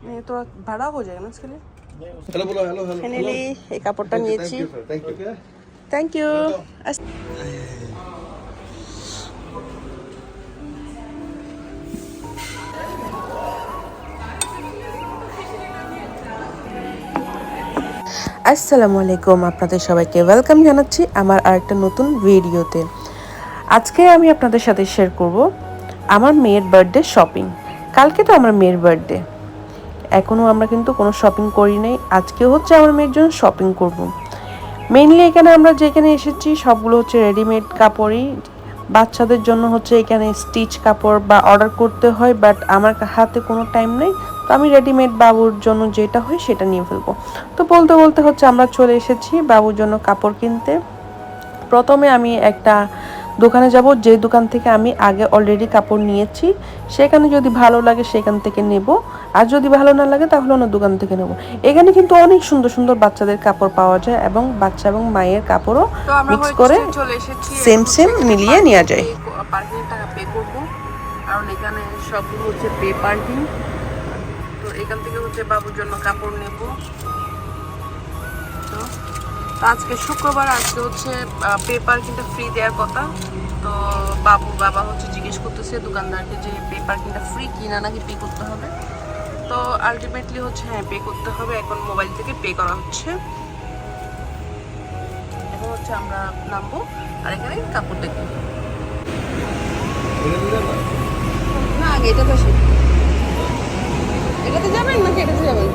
नहीं तो बड़ा हो जाएगा ना उसके लिए। हेलो बोलो, हेलो हेलो। फाइनली এই কাপড়টা নিয়েছি। Thank you. আসসালামু আলাইকুম, আপনাদের সবাইকে ওয়েলকাম জানাচ্ছি আমার আরেকটা নতুন ভিডিওতে। আজকে আমি আপনাদের সাথে শেয়ার করব আমার মেয়ের বার্থডে শপিং। কালকে তো আমার মেয়ের বার্থডে, এখনও আমরা কিন্তু কোনো শপিং করি নাই। আজকে হচ্ছে আমার মেয়ের জন্য শপিং করব। মেইনলি এখানে আমরা যেখানে এসেছি সবগুলো হচ্ছে রেডিমেড কাপড়ই। বাচ্চাদের জন্য হচ্ছে এখানে স্টিচ কাপড় বা অর্ডার করতে হয়, বাট আমার হাতে কোনো টাইম নেই, তো আমি রেডিমেড বাবুর জন্য যেটা হয় সেটা নিয়ে ফেলবো। তো বলতে বলতে হচ্ছে আমরা চলে এসেছি বাবুর জন্য কাপড় কিনতে। প্রথমে আমি একটা দোকানে যাব, যে দোকান থেকে আমি আগে অলরেডি কাপড় নিয়েছি। সেখানে যদি ভালো লাগে সেখান থেকে নেব, আর যদি ভালো না লাগে তাহলে অন্য দোকান থেকে নেব। এখানে কিন্তু অনেক সুন্দর সুন্দর বাচ্চাদের কাপড় পাওয়া যায় এবং বাচ্চা এবং মায়ের কাপড়ও মিক্স করে সেম সেম মিলিয়ে নেওয়া যায়। পার্কিং টাকা পে করব, কারণ এখানে সবগুলো হচ্ছে পে পার্কিং। তো এখান থেকে হচ্ছে বাবুর জন্য কাপড় নেব। তো আজকে শুক্রবার, আজকে হচ্ছে পেপার কিন্তু ফ্রি দেওয়ার কথা। তো বাবা হচ্ছে জিজ্ঞেস করতেছে দোকানদারকে যে পেপার কিন্তু ফ্রি কিনা নাকি পে করতে হবে। তো আলটিমেটলি হচ্ছে হ্যাঁ পে করতে হবে, এখন মোবাইল থেকে পে করা হচ্ছে। এখন হচ্ছে আমরা নামবো আর এখানে কাপড় দেখবো। না আগে এটাতে আসি, এটাতে যাবেন নাকি এটাতে যাবেন?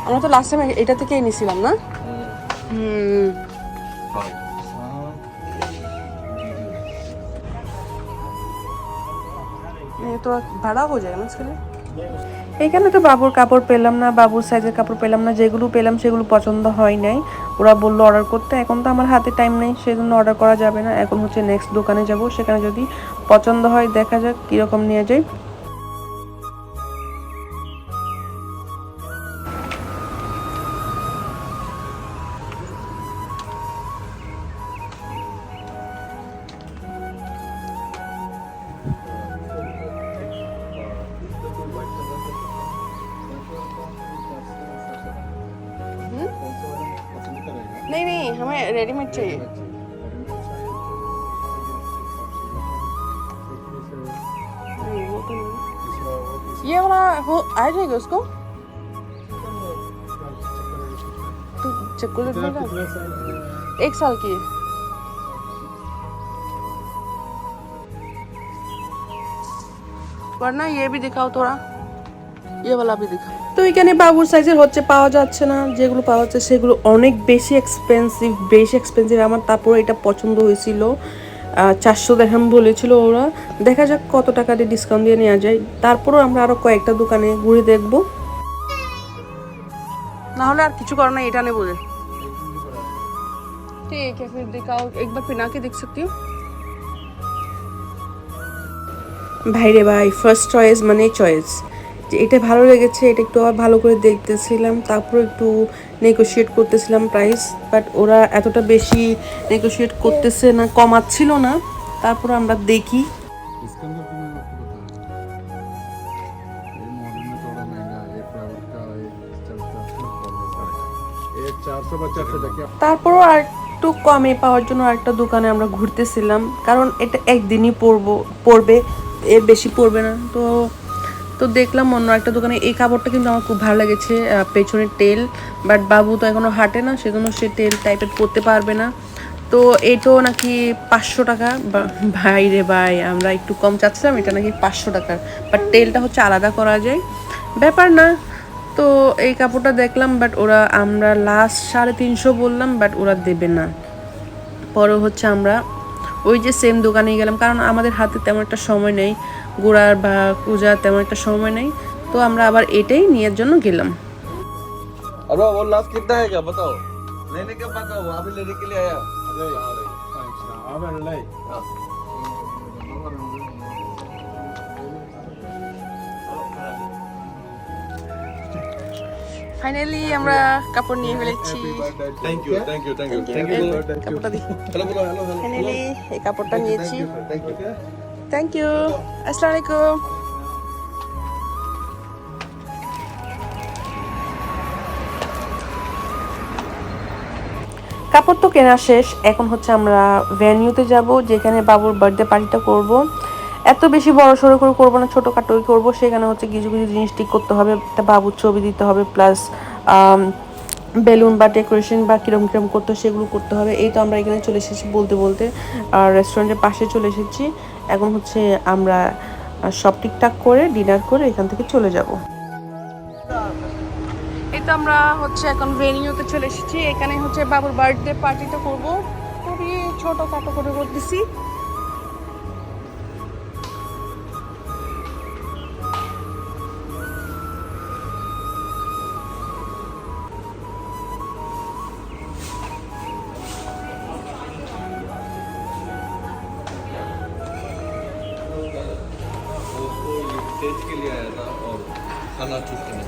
আমরা তো লাস্ট টাইম এটা থেকেই নিছিলাম না। তো ভাড়া হয়ে যায় না उसके लिए। এখানে তো বাবুর কাপড় পেলাম না, বাবুর সাইজের কাপড় পেলাম না। যেগুলো পেলাম সেগুলো পছন্দ হয় নাই। ওরা বললো অর্ডার করতে, এখন তো আমার হাতে টাইম নেই, সেজন্য অর্ডার করা যাবে না। এখন হচ্ছে নেক্সট দোকানে যাব, সেখানে যদি পছন্দ হয় দেখা যাক কীরকম নিয়ে যায়। नहीं नहीं, हमें रेडीमेड चाहिए। नहीं वो तो नहीं, ये वाला हो आ जाएगा उसको। तो चॉकलेट में 1 साल की है। वरना ये भी दिखाओ थोड़ा, ये वाला भी दिखाओ। তো এখানে বাবুর সাইজের হচ্ছে পাওয়া যাচ্ছে না, যেগুলো পাওয়া যাচ্ছে সেগুলো অনেক বেশি এক্সপেন্সিভ। আমার তারপর এটা পছন্দ হয়েছিল, 400 দিরহাম বলেছিল ওরা। দেখা যাক কত টাকা দিয়ে ডিসকাউন্ট দিয়ে নেওয়া যায়। তারপরও আমরা আরো কয়েকটা দোকানে ঘুরে দেখবো, না হলে আর কিছু করার নাই, এটা নেবো। ঠিক আছে फिर दिखाओ, एक बार पहना के देख सकती हूँ। ভাইরে ভাই, ফার্স্ট চয়েস মানে চয়েস, যে এটা ভালো লেগেছে, এটা একটু আবার ভালো করে দেখতেছিলাম, তারপর একটু নেগোশিয়েট করতেছিলাম প্রাইস, বাট ওরা এতটা বেশি নেগোশিয়েট করতেছে না, কমাচ্ছিল না। তারপর আমরা দেখি। তারপরও আর একটু কমে পাওয়ার জন্য আরেকটা দোকানে আমরা ঘুরতেছিলাম, কারণ এটা একদিনই পড়বে, এর বেশি পড়বে না। তো দেখলাম অন্য একটা দোকানে। এই কাপড়টা কিন্তু আমার খুব ভালো লেগেছে, পেছনের টেল, বাট বাবু তো এখনো হাঁটে না, সেজন্য সে টেল টাইপের পরতে পারবে না। তো এটাও নাকি 500 টাকা। ভাই রে ভাই, আমরা একটু কম চাচ্ছিলাম, এটা নাকি 500 টাকার, বাট টেলটা হচ্ছে আলাদা করা যায়, ব্যাপার না। তো এই কাপড়টা দেখলাম, বাট আমরা লাস্ট 350 বললাম, বাট ওরা দেবে না। পরে হচ্ছে আমরা ওই যে সেম দোকানে গেলাম, কারণ আমাদের হাতে তেমন একটা সময় নেই, ঘোরার বা খোঁজার তেমন একটা সময় নেই। তো আমরা আবার এটাই নেওয়ার জন্য গেলাম। अरे वो लास्ट कितना है क्या बताओ, लेने के बाद वो अभी लेने के लिए आया। ফাইনালি আমরা কাপড় নিয়ে ফেলেছি। Thank you. কাপড়টা দিই। Hello. ফাইনালি এই কাপড়টা নিয়েছি। Thank you. Thank you. আসসালামু আলাইকুম। কাপড় তো কেনা শেষ, এখন হচ্ছে আমরা ভেন্যুতে যাব যেখানে বাবুর বার্থডে পার্টিটা করব। এত বেশি বড় সড়ো করে করবো না, ছোটোখাটোই করবো। সেখানে হচ্ছে কিছু কিছু জিনিস ঠিক করতে হবে, একটা বাবুর ছবি দিতে হবে, প্লাস বেলুন বা ডেকোরেশন বা কিরম কিরম করতে সেগুলো করতে হবে। এই তো আমরা এখানে চলে এসেছি বলতে বলতে রেস্টুরেন্টের পাশে চলে এসেছি। এখন হচ্ছে আমরা সব ঠিকঠাক করে ডিনার করে এখান থেকে চলে যাব। এই তো আমরা হচ্ছে এখন ভেনিউতে চলে এসেছি। এখানে হচ্ছে বাবুর বার্থডে পার্টিটা করব, খুবই ছোটোখাটো করে করতেছি। स्टेज के लिए आया था और खाना चूज करने।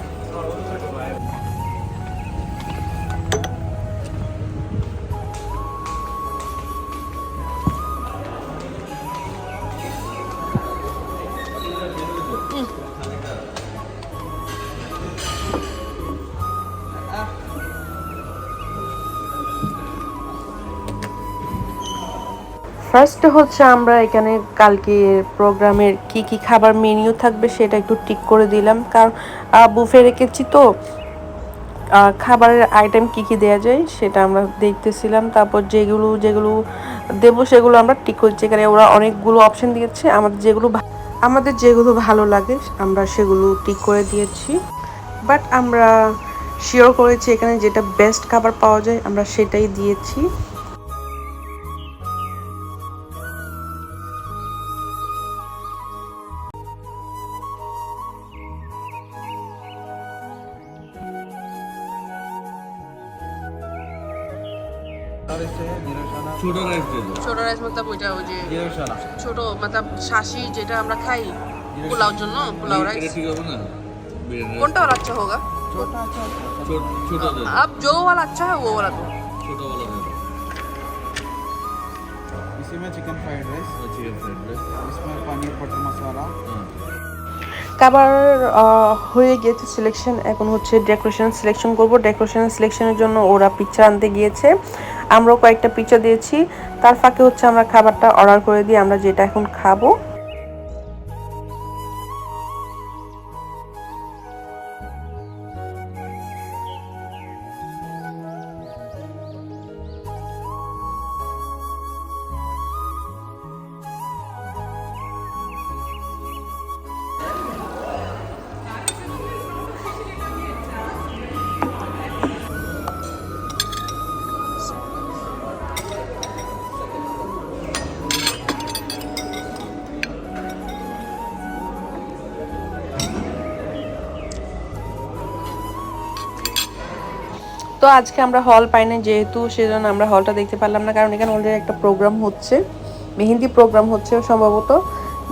ফার্স্ট হচ্ছে আমরা এখানে কালকে প্রোগ্রামের কি কি খাবার মেনু থাকবে সেটা একটু ঠিক করে দিলাম, কারণ বুফে রেখেছি তো খাবারের আইটেম কি কি দেওয়া যায় সেটা আমরা দেখতেছিলাম। তারপর যেগুলো যেগুলো দেবো সেগুলো আমরা ঠিক করছি। এখানে ওরা অনেকগুলো অপশন দিয়েছে, আমাদের যেগুলো ভালো লাগে আমরা সেগুলো ঠিক করে দিয়েছি। বাট আমরা শিওর করেছি এখানে যেটা বেস্ট খাবার পাওয়া যায় আমরা সেটাই দিয়েছি। छोटा राइस दे दो। ছোট রাইস মতলব ওইটা ওই যে निरशाना ছোট মতলব শাশি যেটা আমরা খাই পোলাও জন্য, পোলাও ये राइस। ठीक होगा ना बिरयानी कौन वाला अच्छा होगा? छोटा दे दो अब जो वाला अच्छा है वो वाला दो। छोटा वाला दे दो इसी में chicken fried rice, chicken fried rice इसमें पनीर बटर मसाला, খাবার হয়ে গিয়েছে সিলেকশন, এখন হচ্ছে ডেকোরেশন সিলেকশন করব। ডেকোরেশন সিলেকশনের জন্য ওরা পিকচার আনতে গিয়েছে, আমরাও কয়েকটা পিকচার দিয়েছি। তার ফাঁকে হচ্ছে আমরা খাবারটা অর্ডার করে দিই, আমরা যেটা এখন খাবো। তো আজকে আমরা হল পাই না যেহেতু, সেজন্য আমরা হলটা দেখতে পারলাম না, কারণ এখানে অলরেডি একটা প্রোগ্রাম হচ্ছে, মেহেন্দি প্রোগ্রাম হচ্ছে সম্ভবত,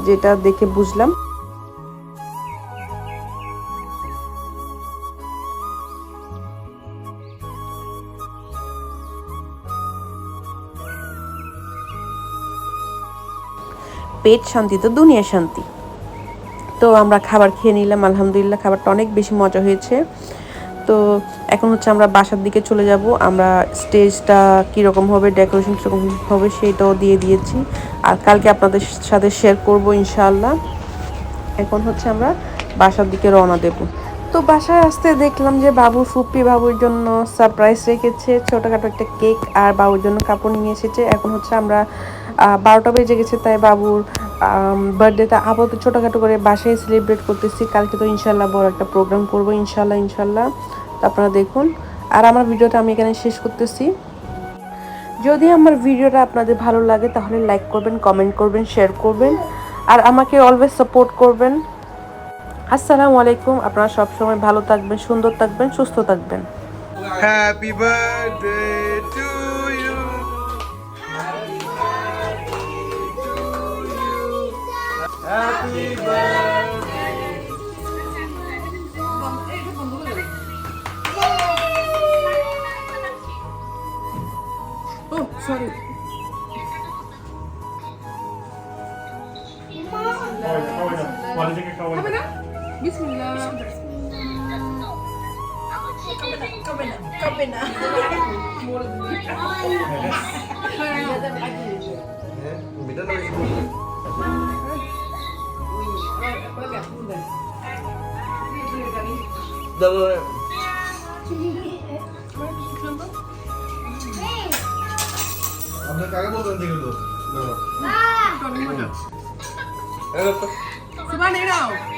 যেটা দেখে বুঝলাম। পেট শান্তি তো দুনিয়া শান্তি। তো আমরা খাবার খেয়ে নিলাম, আলহামদুলিল্লাহ খাবারটা অনেক বেশি মজা হয়েছে। তো এখন হচ্ছে আমরা বাসার দিকে চলে যাব। আমরা স্টেজটা কীরকম হবে, ডেকোরেশন কীরকম হবে সেটাও দিয়ে দিয়েছি, আর কালকে আপনাদের সাথে শেয়ার করব ইনশাআল্লাহ। এখন হচ্ছে আমরা বাসার দিকে রওনা দেব। তো বাসায় আসতে দেখলাম যে বাবুর ফুপ্পি বাবুর জন্য সারপ্রাইজ রেখেছে, ছোটোখাটো একটা কেক আর বাবুর জন্য কাপড় নিয়ে এসেছে। এখন হচ্ছে আমরা 12টা বেজে গেছে, তাই বাবুর বার্থডেটা আপাতত ছোটোখাটো করে বাসায় সেলিব্রেট করতেছি। কালকে তো ইনশাল্লাহ বড় একটা প্রোগ্রাম করবো ইনশাল্লাহ। তো আপনারা দেখুন, আর আমার ভিডিওটা আমি এখানে শেষ করতেছি। যদি আমার ভিডিওটা আপনাদের ভালো লাগে তাহলে লাইক করবেন, কমেন্ট করবেন, শেয়ার করবেন, আর আমাকে অলওয়েজ সাপোর্ট করবেন। আসসালামু আলাইকুম। আপনারা সবসময় ভালো থাকবেন, সুন্দর থাকবেন, সুস্থ থাকবেন। Happy birthday to you. Happy birthday. Sorry খাবে না বিসমিল্লাহ Beda lagi. Dah. Abang kagak mau berhenti dulu. সুবান এরাও